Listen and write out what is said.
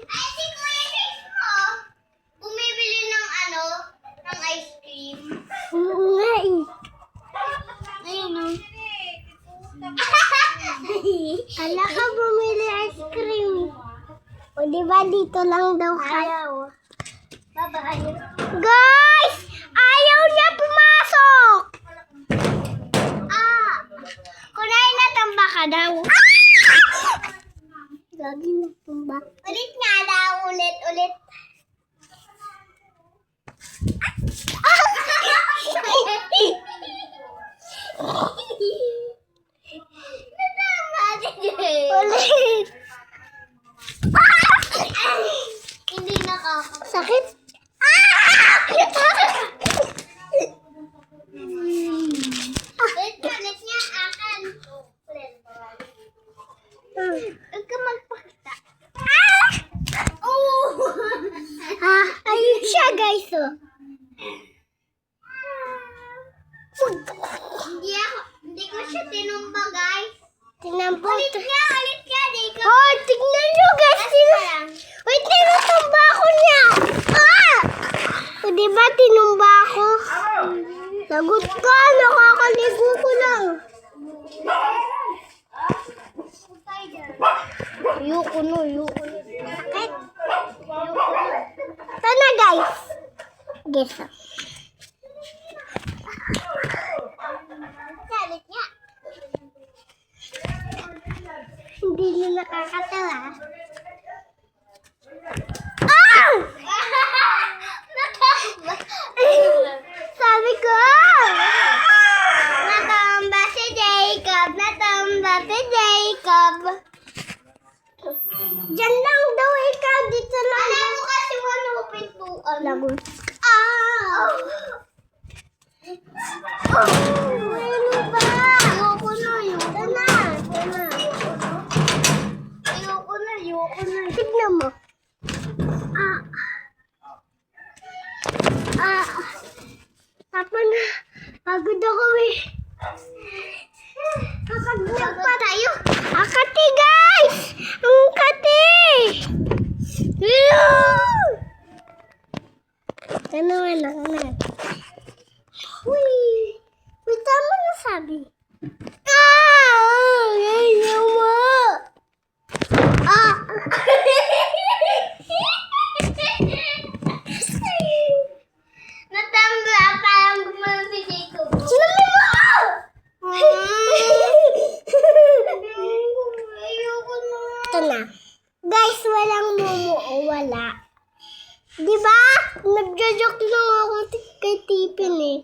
Ay, si Kuya Chris mo. Bumibili ng ng ice cream. Oo nga eh. Ayun o. Hala ka bumili ice cream. O diba dito lang daw kayo? Bye-bye. Guys! Ayaw niya pumasok! Kunain na tamba ka daw. Lagi na tumba. Ulit nga daw. Ulit. Ulit! Hindi nakakapagod. Sakit? Ulit niya akan. Ulit. Huwag ka magpakita. Ayun siya guys oh. Hindi ko siya tinumba, guys. Tinampot. Ulit nga, di ka. Oh, tignan nyo guys. Wait, tinutumba ako niya. O diba tinumba ako? Lagot ka, nakakaligo ko lang. Ayoko na. Sakit. Ito na guys. Guess. Ulit nga. Hindi na nakakatawa. Sabi ko! Natamba si Jacob. Diyan lang daw ikaw. Dito lang. Alam mo kasi wala ko pintuan. Lagot. Ano ba? Ayoko na. Tignan mo. Tapa na. Pagod ako eh. Kapag tayo. Kati guys! Ang kati! Tanawa lang na. Uy! Uy, tama na sabi. Ganyan mo! Natambla, parang gumano si Jacob. Sinabi mo! Ayoko na. Ito na. Guys, walang mumuo. Wala. Diba? Nagjo-joke lang ako kay Tipin eh.